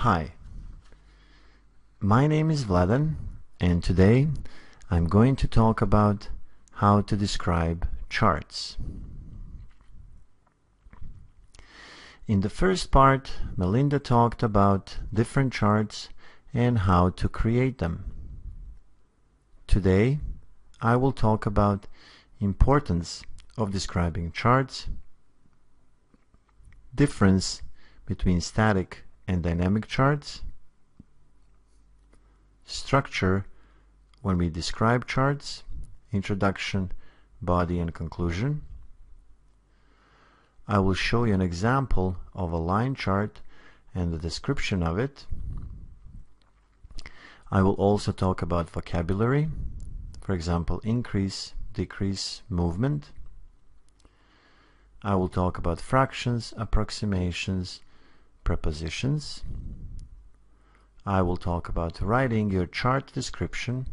Hi, my name is Vladan, and today I'm going to talk about how to describe charts. In the first part, Melinda talked about different charts and how to create them. Today, I will talk about importance of describing charts, difference between static and dynamic charts, structure when we describe charts, introduction, body and conclusion. I will show you an example of a line chart and the description of it. I will also talk about vocabulary, for example, increase, decrease, movement. I will talk about fractions, approximations, prepositions. I will talk about writing your chart description,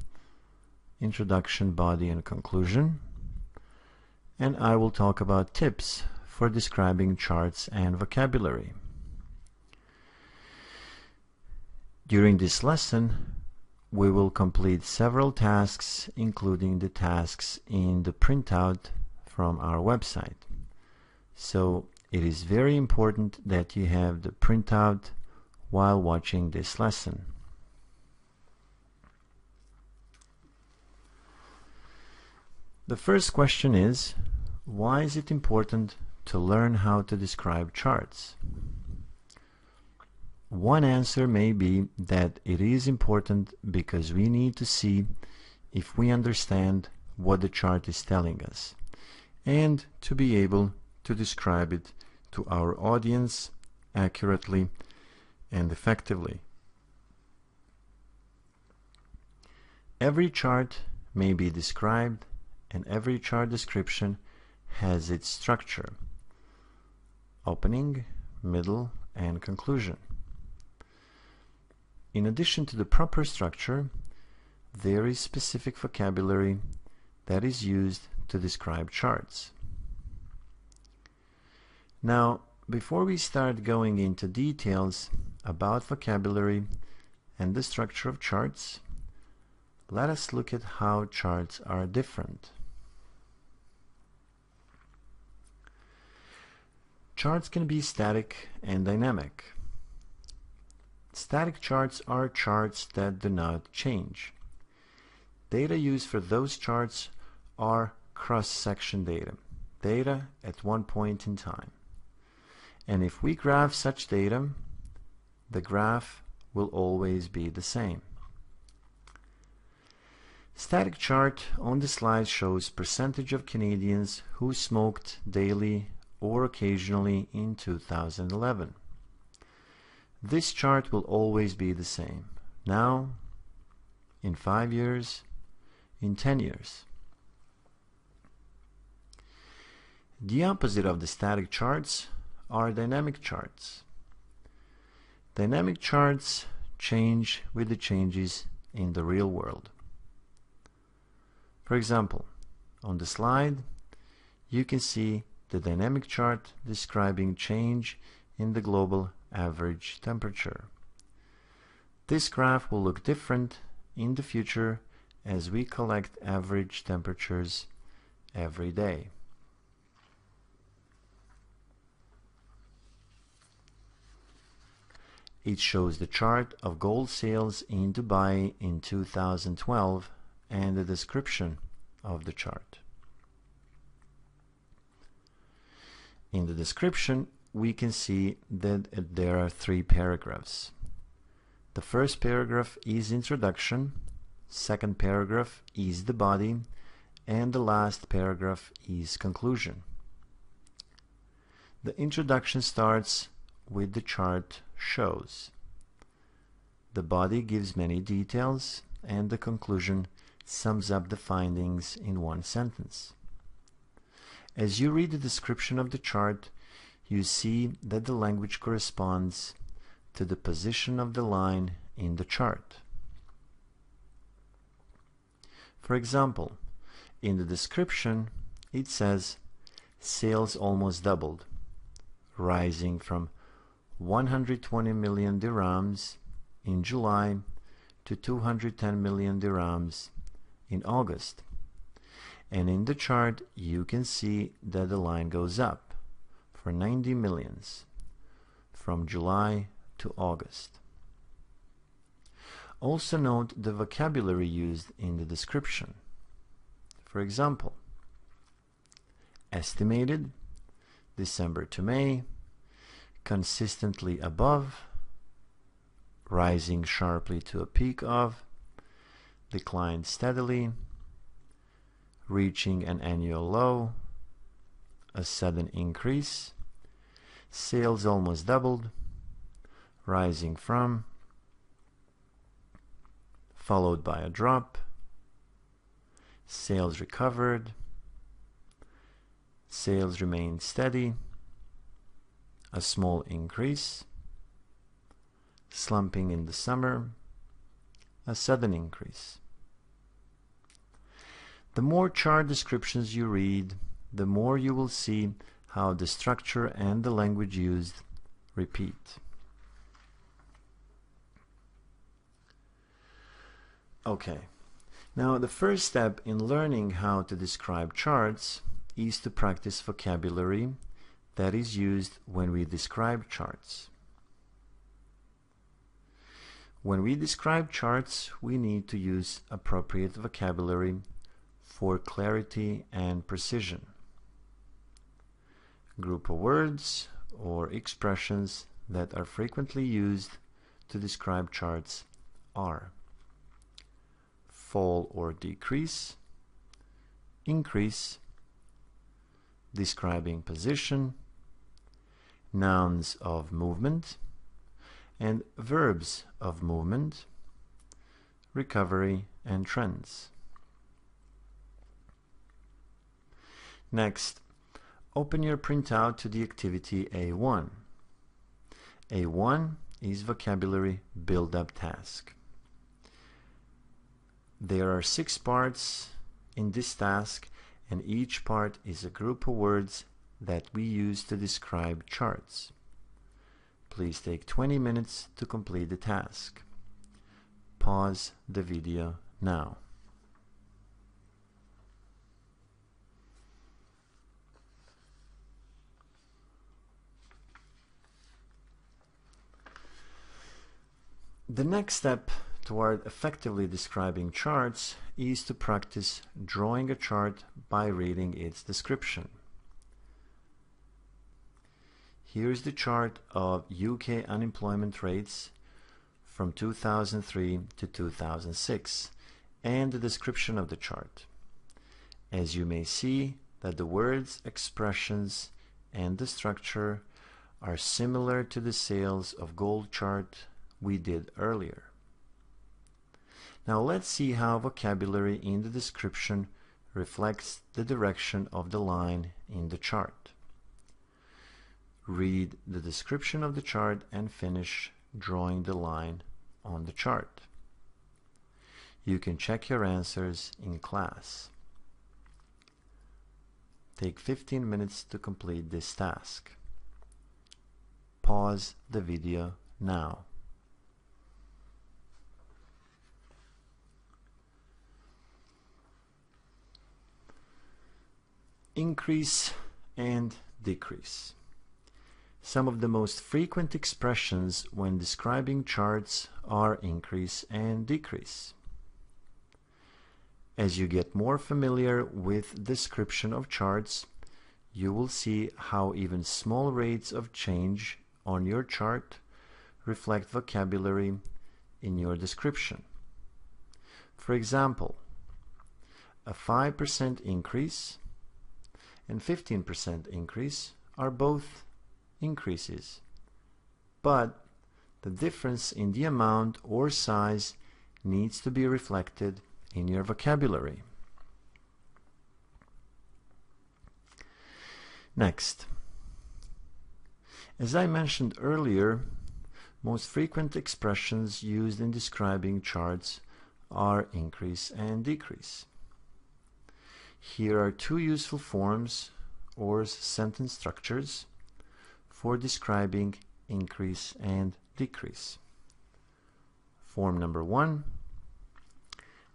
introduction, body and conclusion. And I will talk about tips for describing charts and vocabulary. During this lesson, we will complete several tasks, including the tasks in the printout from our website. So it is very important that you have the printout while watching this lesson. The first question is, why is it important to learn how to describe charts? One answer may be that it is important because we need to see if we understand what the chart is telling us, and to be able to describe it to our audience accurately and effectively. Every chart may be described, and every chart description has its structure: opening, middle, and conclusion. In addition to the proper structure, there is specific vocabulary that is used to describe charts. Now, before we start going into details about vocabulary and the structure of charts, let us look at how charts are different. Charts can be static and dynamic. Static charts are charts that do not change. Data used for those charts are cross-section data at one point in time. And if we graph such data, the graph will always be the same. Static chart on the slide shows percentage of Canadians who smoked daily or occasionally in 2011. This chart will always be the same, now, in 5 years, in 10 years. The opposite of the static charts are dynamic charts. Dynamic charts change with the changes in the real world. For example, on the slide, you can see the dynamic chart describing change in the global average temperature. This graph will look different in the future as we collect average temperatures every day. It shows the chart of gold sales in Dubai in 2012 and the description of the chart. In the description, we can see that there are 3 paragraphs. The first paragraph is introduction, second paragraph is the body, and the last paragraph is conclusion. The introduction starts with the chart shows. The body gives many details, and the conclusion sums up the findings in one sentence. As you read the description of the chart, you see that the language corresponds to the position of the line in the chart. For example, in the description, it says sales almost doubled, rising from 120 million dirhams in July to 210 million dirhams in August. And in the chart you can see that the line goes up for 90 millions from July to August. Also note the vocabulary used in the description. For example, estimated, December to May, consistently above, rising sharply to a peak of, declined steadily, reaching an annual low, a sudden increase, sales almost doubled, rising from, followed by a drop, sales recovered, sales remained steady, a small increase, slumping in the summer, a sudden increase. The more chart descriptions you read, the more you will see how the structure and the language used repeat. Okay, now the first step in learning how to describe charts is to practice vocabulary that is used when we describe charts. When we describe charts, we need to use appropriate vocabulary for clarity and precision. Group of words or expressions that are frequently used to describe charts are fall or decrease, increase, describing position, nouns of movement, and verbs of movement, recovery, and trends. Next, open your printout to the activity A1. A1 is vocabulary build-up task. There are 6 parts in this task, and each part is a group of words that we use to describe charts. Please take 20 minutes to complete the task. Pause the video now. The next step toward effectively describing charts is to practice drawing a chart by reading its description. Here's the chart of UK unemployment rates from 2003 to 2006 and the description of the chart. As you may see that the words, expressions, and the structure are similar to the sales of gold chart we did earlier. Now let's see how vocabulary in the description reflects the direction of the line in the chart. Read the description of the chart and finish drawing the line on the chart. You can check your answers in class. Take 15 minutes to complete this task. Pause the video now. Increase and decrease. Some of the most frequent expressions when describing charts are increase and decrease. As you get more familiar with description of charts, you will see how even small rates of change on your chart reflect vocabulary in your description. For example, a 5% increase and 15% increase are both increases, but the difference in the amount or size needs to be reflected in your vocabulary. Next, as I mentioned earlier, most frequent expressions used in describing charts are increase and decrease. Here are 2 useful forms or sentence structures for describing increase, and decrease. Form number 1,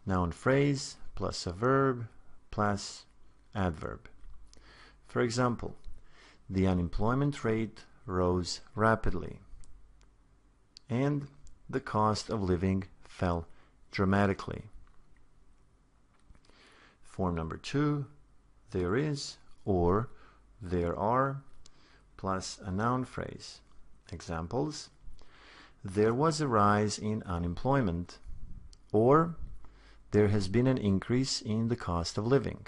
noun phrase plus a verb plus adverb. For example, the unemployment rate rose rapidly and the cost of living fell dramatically. Form number 2, there is or there are plus a noun phrase. Examples: there was a rise in unemployment, or there has been an increase in the cost of living.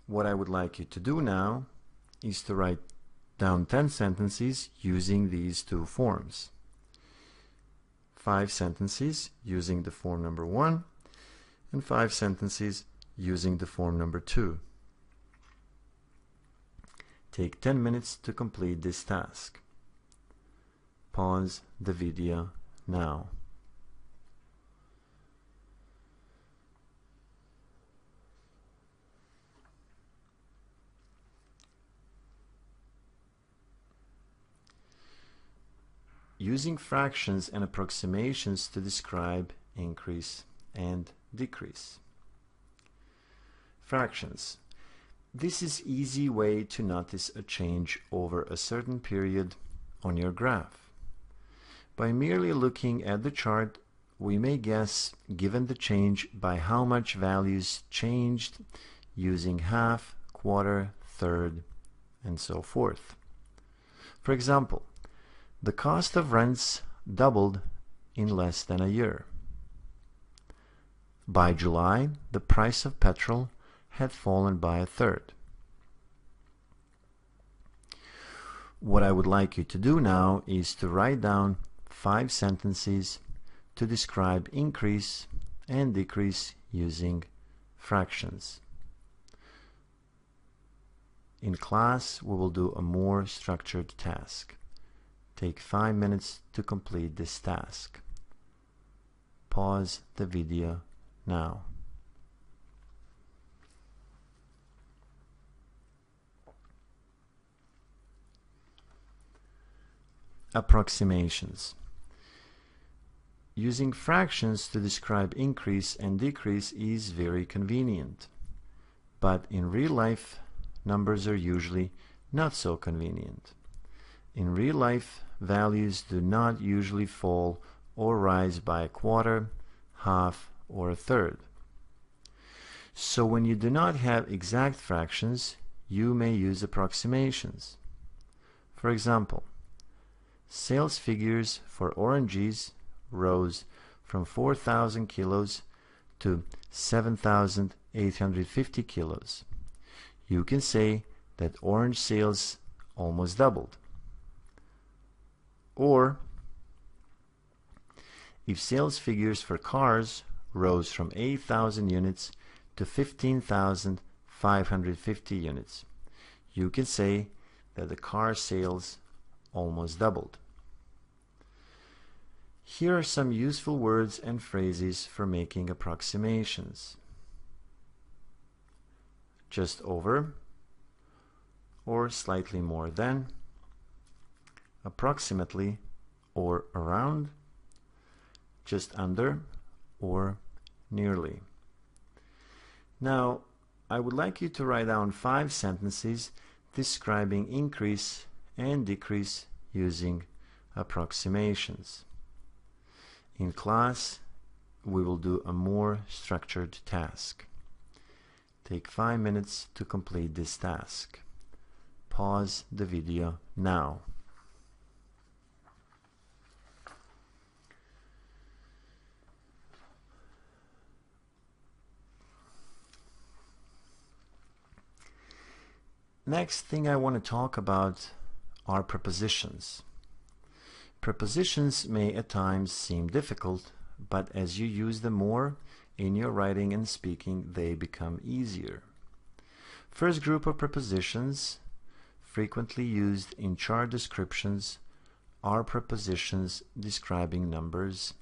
What I would like you to do now is to write down 10 sentences using these two forms. 5 sentences using the form number 1 and 5 sentences using the form number 2. Take 10 minutes to complete this task. Pause the video now. Using fractions and approximations to describe increase and decrease. Fractions. This is an easy way to notice a change over a certain period on your graph. By merely looking at the chart, we may guess, given the change, by how much values changed using half, quarter, third, and so forth. For example, the cost of rents doubled in less than a year. By July, the price of petrol had fallen by a third. What I would like you to do now is to write down 5 sentences to describe increase and decrease using fractions. In class, we will do a more structured task. Take 5 minutes to complete this task. Pause the video now. Approximations. Using fractions to describe increase and decrease is very convenient, but in real life, numbers are usually not so convenient. In real life, values do not usually fall or rise by a quarter, half, or a third. So when you do not have exact fractions, you may use approximations. For example, sales figures for oranges rose from 4,000 kilos to 7,850 kilos. You can say that orange sales almost doubled. Or, if sales figures for cars rose from 8,000 units to 15,550 units, you can say that the car sales almost doubled. Here are some useful words and phrases for making approximations. Just over, or slightly more than, approximately or around, just under or nearly. Now, I would like you to write down 5 sentences describing increase and decrease using approximations. In class, we will do a more structured task. Take 5 minutes to complete this task. Pause the video now. Next thing I want to talk about are prepositions. Prepositions may at times seem difficult, but as you use them more in your writing and speaking, they become easier. First group of prepositions frequently used in chart descriptions are prepositions describing numbers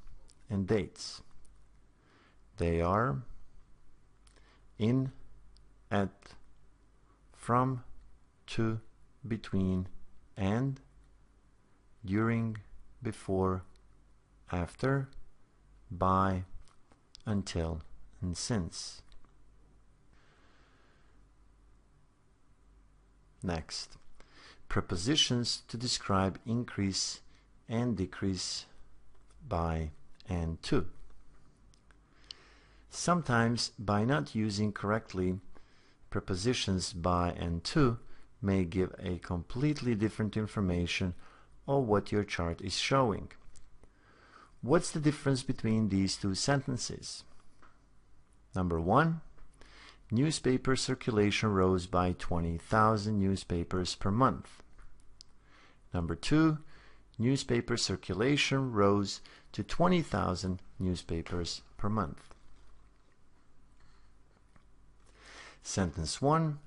and dates. They are in, at, from, to, between, and, during, before, after, by, until, and since. Next, prepositions to describe increase and decrease by and to. Sometimes, by not using correctly prepositions by and to, may give a completely different information of what your chart is showing. What's the difference between these two sentences? Number 1, newspaper circulation rose by 20,000 newspapers per month. Number 2, newspaper circulation rose to 20,000 newspapers per month. Sentence 1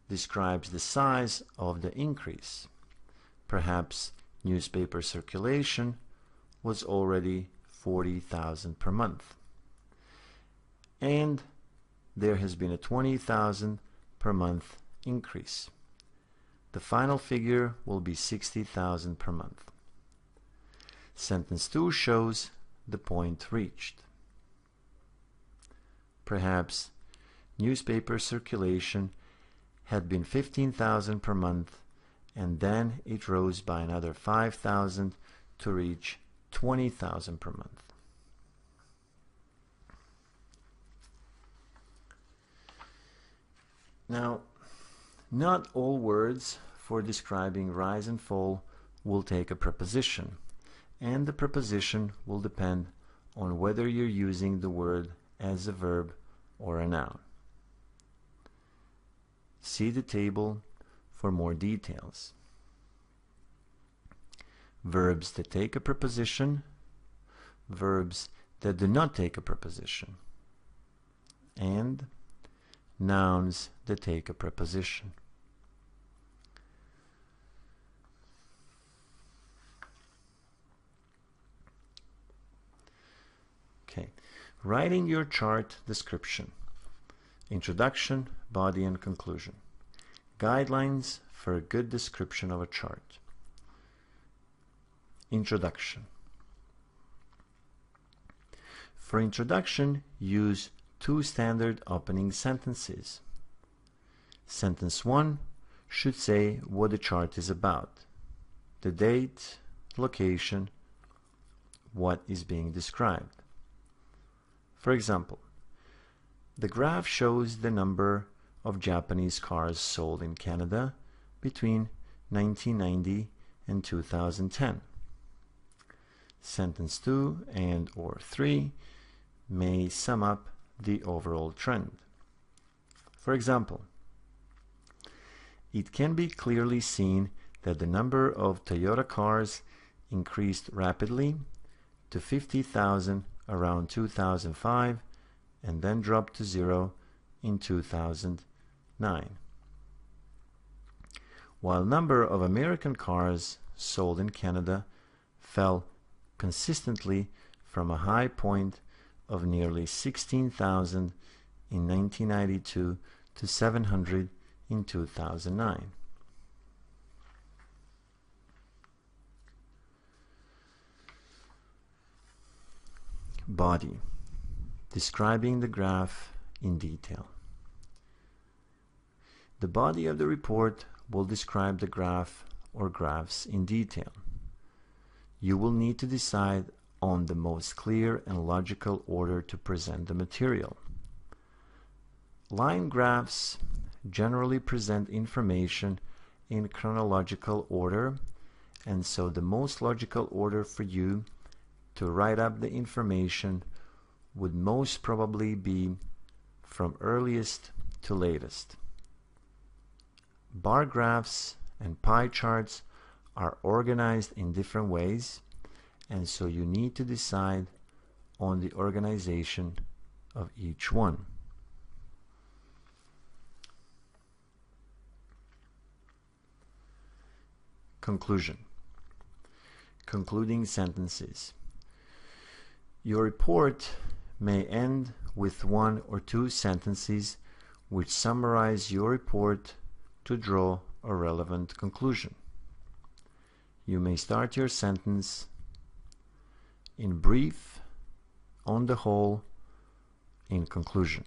describes the size of the increase. Perhaps newspaper circulation was already 40,000 per month, and there has been a 20,000 per month increase. The final figure will be 60,000 per month. Sentence 2 shows the point reached. Perhaps newspaper circulation had been 15,000 per month, and then it rose by another 5,000 to reach 20,000 per month. Now, not all words for describing rise and fall will take a preposition, and the preposition will depend on whether you're using the word as a verb or a noun. See the table for more details. Verbs that take a preposition, verbs that do not take a preposition, and nouns that take a preposition. Okay, writing your chart description. Introduction, body, and conclusion. Guidelines for a good description of a chart. Introduction. For introduction, use two standard opening sentences. Sentence 1 should say what the chart is about, the date, location, what is being described. For example, the graph shows the number of Japanese cars sold in Canada between 1990 and 2010. Sentence 2 and or 3 may sum up the overall trend. For example, it can be clearly seen that the number of Toyota cars increased rapidly to 50,000 around 2005 and then dropped to 0 in 2009. While number of American cars sold in Canada fell consistently from a high point of nearly 16,000 in 1992 to 700 in 2009. Body. Describing the graph in detail. The body of the report will describe the graph or graphs in detail. You will need to decide on the most clear and logical order to present the material. Line graphs generally present information in chronological order, and so the most logical order for you to write up the information would most probably be from earliest to latest. Bar graphs and pie charts are organized in different ways, and so you need to decide on the organization of each one. Conclusion. Concluding sentences. Your report may end with one or two sentences which summarize your report to draw or relevant conclusion. You may start your sentence in brief, on the whole, in conclusion.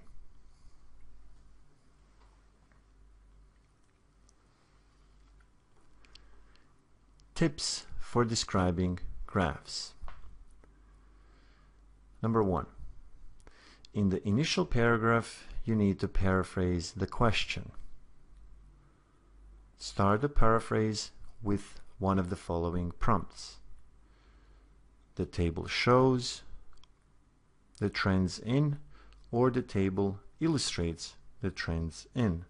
Tips for describing graphs. Number 1. In the initial paragraph, you need to paraphrase the question. Start the paraphrase with one of the following prompts. The table shows the trends in, or the table illustrates the trends in.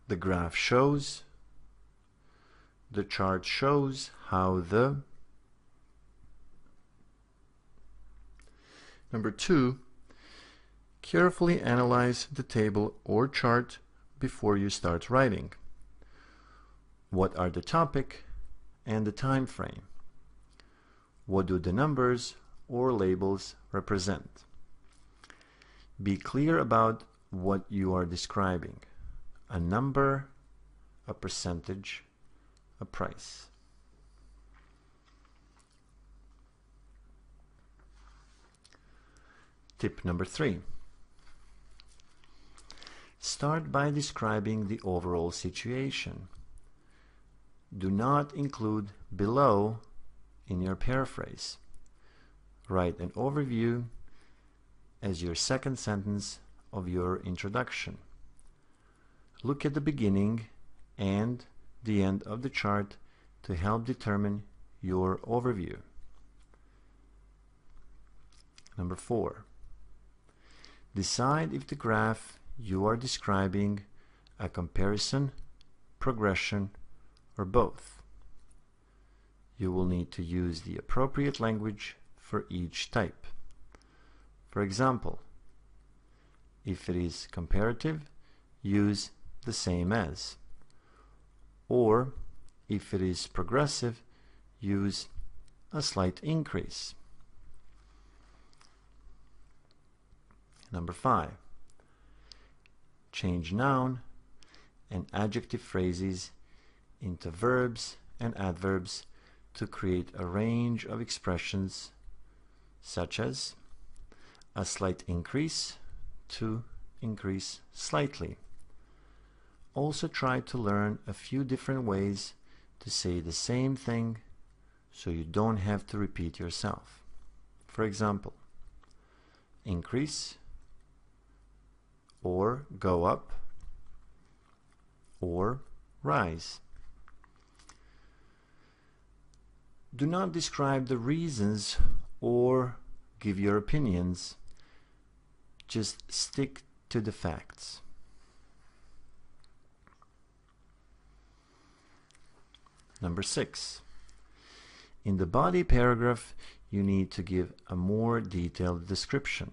The graph shows, the chart shows how the. Number 2, carefully analyze the table or chart before you start writing. What are the topic and the time frame? What do the numbers or labels represent? Be clear about what you are describing. A number, a percentage, a price. Tip number 3. Start by describing the overall situation. Do not include below in your paraphrase. Write an overview as your second sentence of your introduction. Look at the beginning and the end of the chart to help determine your overview. Number 4. Decide if the graph you are describing a comparison, progression, or both. You will need to use the appropriate language for each type. For example, if it is comparative, use the same as. Or if it is progressive, use a slight increase. Number 5. Change noun and adjective phrases into verbs and adverbs to create a range of expressions such as a slight increase to increase slightly. Also try to learn a few different ways to say the same thing so you don't have to repeat yourself. For example, increase, or go up, or rise. Do not describe the reasons or give your opinions. Just stick to the facts. Number 6. In the body paragraph, you need to give a more detailed description.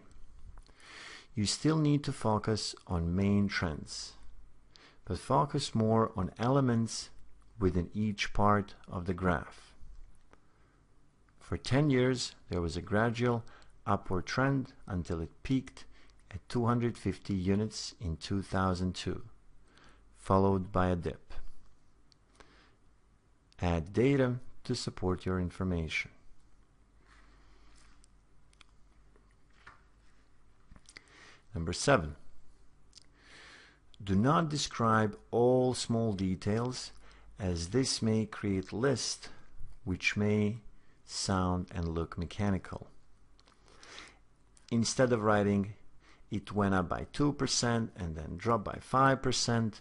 You still need to focus on main trends, but focus more on elements within each part of the graph. For 10 years, there was a gradual upward trend until it peaked at 250 units in 2002, followed by a dip. Add data to support your information. Number 7. Do not describe all small details, as this may create lists which may sound and look mechanical. Instead of writing, it went up by 2% and then dropped by 5%,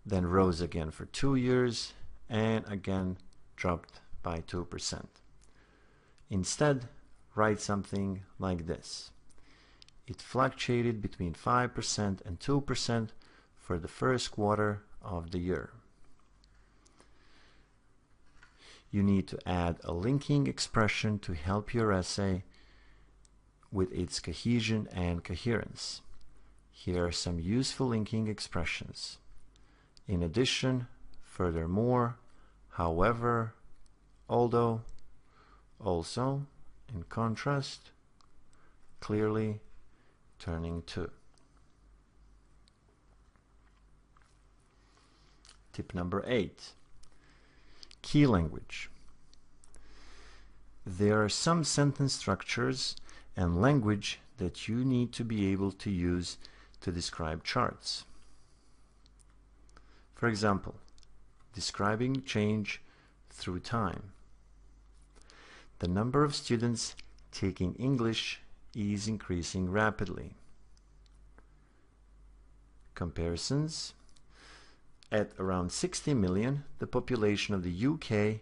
then rose again for 2 years and again dropped by 2%. Instead, write something like this. It fluctuated between 5% and 2% for the first quarter of the year. You need to add a linking expression to help your essay with its cohesion and coherence. Here are some useful linking expressions. In addition, furthermore, however, although, also, in contrast, clearly, turning to. Tip number 8. Key language. There are some sentence structures and language that you need to be able to use to describe charts. For example, describing change through time. The number of students taking English is increasing rapidly. Comparisons. At around 60 million, the population of the UK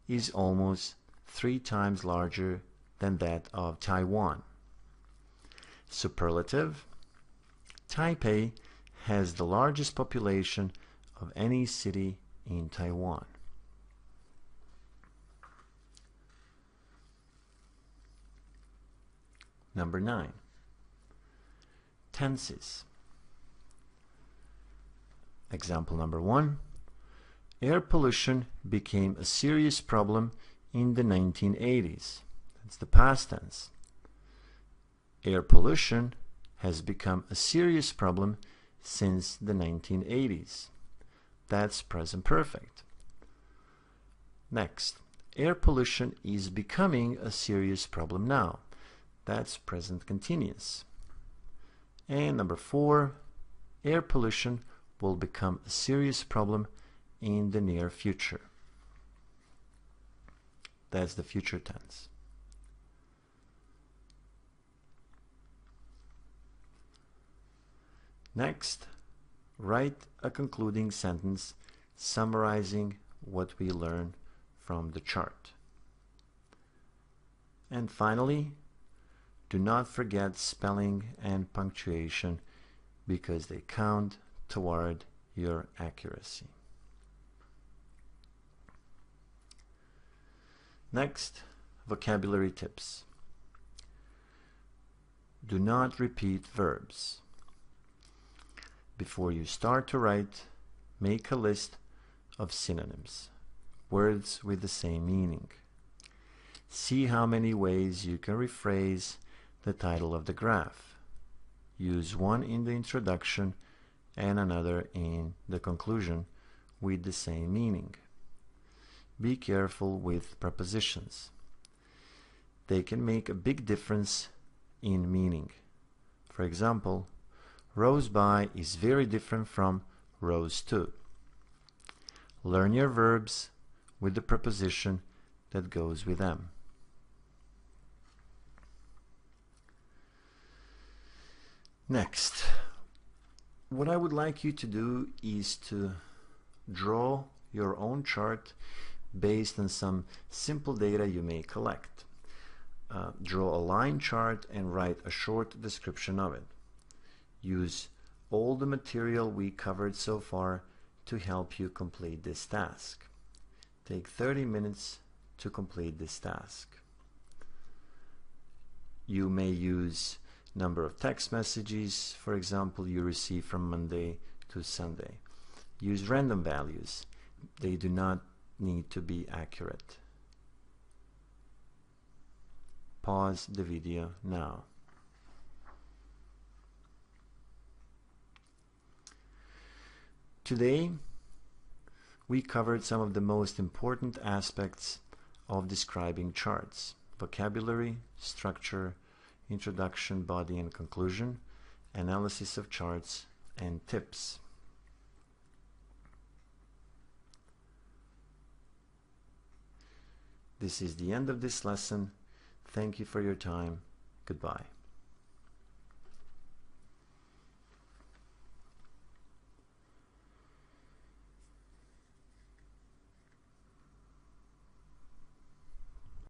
is almost 3 times larger than that of Taiwan. Superlative. Taipei has the largest population of any city in Taiwan. Number 9. Tenses. Example number 1. Air pollution became a serious problem in the 1980s. That's the past tense. Air pollution has become a serious problem since the 1980s. That's present perfect. Next, air pollution is becoming a serious problem now. That's present continuous. And number 4, air pollution will become a serious problem in the near future. That's the future tense. Next, write a concluding sentence summarizing what we learn from the chart. And finally, do not forget spelling and punctuation because they count toward your accuracy. Next, vocabulary tips. Do not repeat verbs. Before you start to write, make a list of synonyms, words with the same meaning. See how many ways you can rephrase the title of the graph. Use one in the introduction and another in the conclusion with the same meaning. Be careful with prepositions. They can make a big difference in meaning. For example, rose by is very different from rose to. Learn your verbs with the preposition that goes with them. Next, what I would like you to do is to draw your own chart based on some simple data you may collect. Draw a line chart and write a short description of it. Use all the material we covered so far to help you complete this task. Take 30 minutes to complete this task. You may use number of text messages, for example, you receive from Monday to Sunday. Use random values. They do not need to be accurate. Pause the video now. Today, we covered some of the most important aspects of describing charts: vocabulary, structure, introduction, body and conclusion, analysis of charts, and tips. This is the end of this lesson. Thank you for your time. Goodbye.